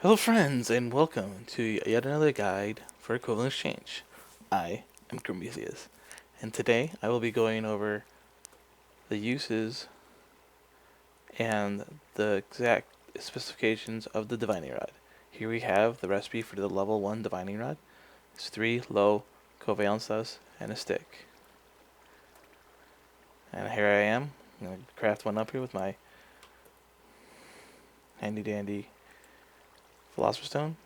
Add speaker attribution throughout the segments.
Speaker 1: Hello, friends, and welcome to yet another guide for equivalent exchange. I am Prometheus, and today I will be going over the uses and the exact specifications of the divining rod. Here we have the recipe for the level 1 divining rod. It's 3 low covalence dust and a stick. And here I am. I'm going to craft one up here with my handy dandy philosopher's stone.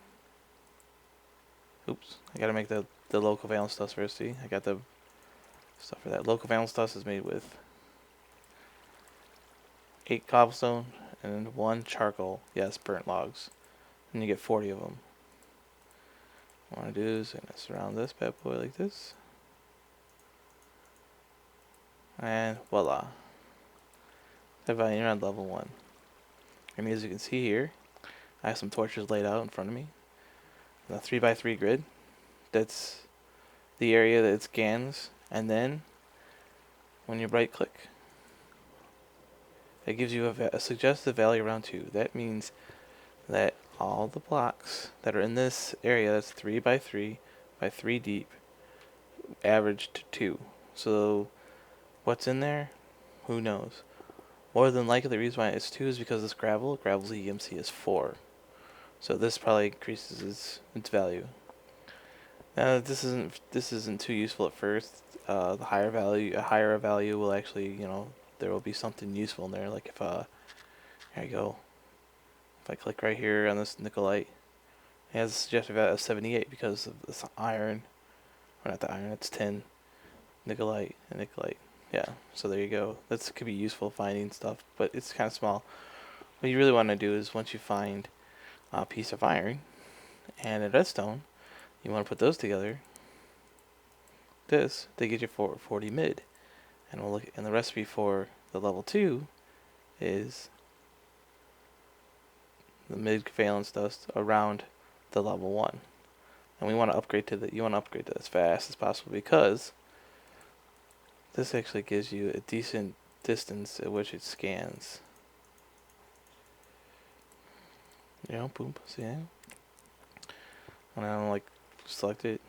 Speaker 1: Oops, I gotta make the low covalence dust first. See, I got the stuff for that. Low covalence dust is made with 8 cobblestone and 1 charcoal. Yes, burnt logs. And you get 40 of them. What I want to do is I'm going to surround this bad boy like this. And voila. Dividing around level 1. And as you can see here, I have some torches laid out in front of me. The 3x3 grid. That's the area that it scans. And then, when you right click, it gives you a suggested value around 2. That means that all the blocks that are in this area, that's 3x3 by 3 deep, average to 2. So what's in there? Who knows? More than likely the reason why it's 2 is because this gravel's EMC is 4. So this probably increases its value. Now this isn't too useful at first. A higher value will actually, there will be something useful in there. Like if here you go. If I click right here on this Nicolite, it has a suggested value of 78 because of this iron. Or not the iron, it's tin. Nicolite and Nicolite. Yeah, so there you go. This could be useful finding stuff, but it's kind of small. What you really want to do is once you find a piece of iron and a redstone, you want to put those together. They get you 40 mid. And we'll look, and the recipe for the level 2 is the mid valence dust around the level 1. And you want to upgrade to as fast as possible because this actually gives you a decent distance at which it scans. Boom, see that? And I'm like, select it,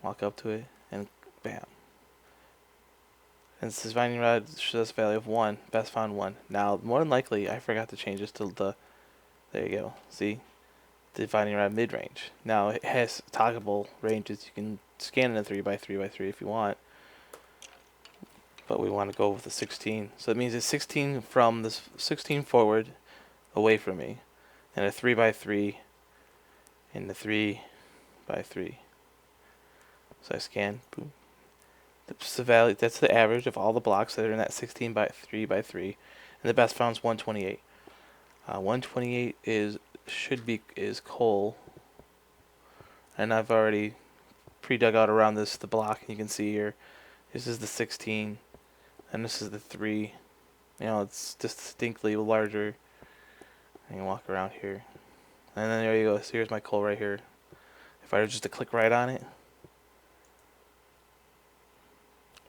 Speaker 1: walk up to it, and bam. And this divining rod shows a value of 1, best found 1. Now, more than likely, I forgot to change this to there you go, see? Divining rod mid-range. Now, it has toggleable ranges. You can scan it in 3x3x3 if you want. But we want to go with the 16. So that means it's 16 from this 16 forward away from me. And a 3x3 and the 3x3. So I scan, boom. That's the value. That's the average of all the blocks that are in that 16 by 3x3, and the best found is 128. 128 is coal, and I've already pre-dug out around the block. You can see here, this is the 16, and this is the 3. It's distinctly larger. I can walk around here, and then there you go. So here's my coal right here. If I were just to click right on it.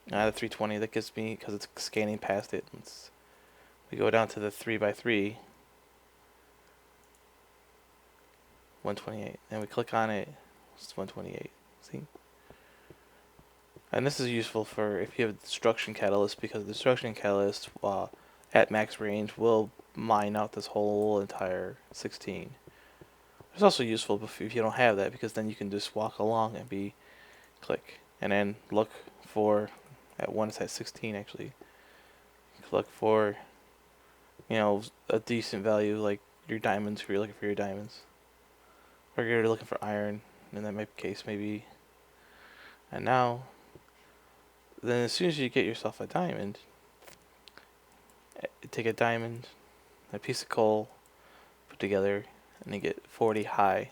Speaker 1: The 320 that gives me, because it's scanning past it. We go down to the 3x3, 128, and we click on it, it's 128. See? And this is useful for if you have a destruction catalyst, because the destruction catalyst, at max range, will mine out this whole entire 16. It's also useful if you don't have that, because then you can just walk along and click, and then look for. At one, it's at 16 actually. Look for, a decent value like your diamonds if you're looking for your diamonds. Or you're looking for iron, in that case maybe. And now, then as soon as you get yourself a diamond, take a diamond, a piece of coal, put together, and you get 40 high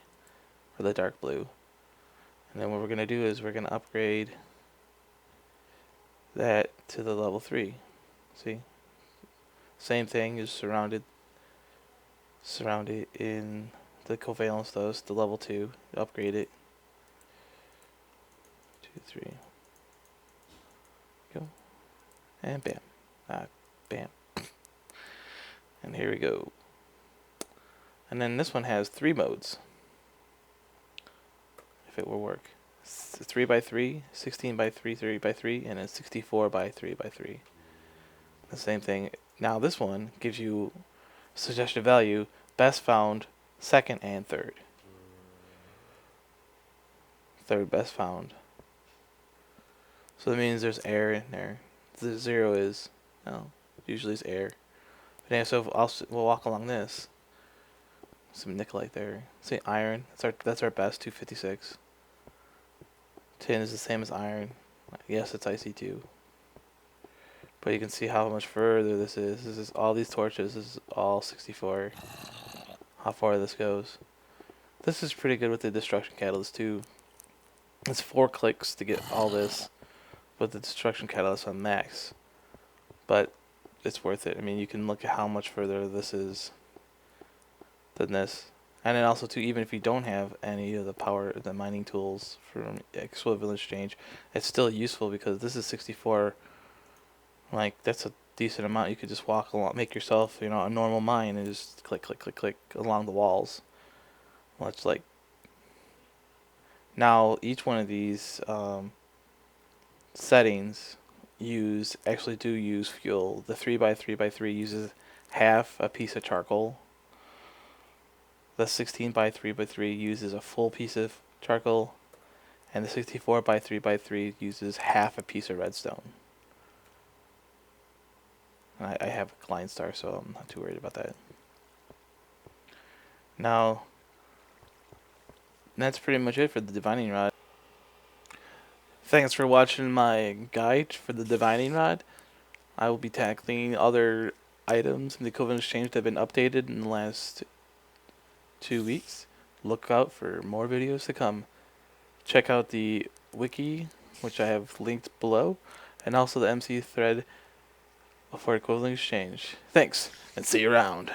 Speaker 1: for the dark blue. And then what we're going to do is we're going to upgrade that to the level 3. See? Same thing, is surrounded in the covalence dust, the level 2, upgrade it. 2, 3. Go. And bam. Bam. And here we go. And then this one has 3 modes, if it will work. 3 by 3, 16 by 3, 3 by 3, and then 64 by 3 by 3. The same thing. Now this one gives you suggested value, best found, second and third. Third best found. So that means there's air in there. The 0 is, no, usually it's air. But yeah, so we'll walk along this. Some nickelite there. See, iron. That's our best, 256. Tin is the same as iron. Yes, it's IC2. But you can see how much further this is. This is all these torches. This is all 64. How far this goes. This is pretty good with the destruction catalyst too. It's 4 clicks to get all this with the destruction catalyst on max. But it's worth it. I mean, you can look at how much further this is than this. And then also too, even if you don't have any of the mining tools from Equivalent Exchange, it's still useful because this is 64. Like, that's a decent amount. You could just walk along, make yourself, a normal mine and just click, click, click, click along the walls. Well, it's like, now each one of these settings actually do use fuel. The 3 by 3 by 3 uses half a piece of charcoal. The 16 by 3 by 3 uses a full piece of charcoal, and the 64 by 3 by 3 uses half a piece of redstone. And I have a Klein Star, so I'm not too worried about that. Now, that's pretty much it for the divining rod. Thanks for watching my guide for the divining rod. I will be tackling other items in the Equivalent Exchange that have been updated in the last 2 weeks. Look out for more videos to come. Check out the wiki, which I have linked below, and also the MC thread for Equivalent Exchange. Thanks, and see you around.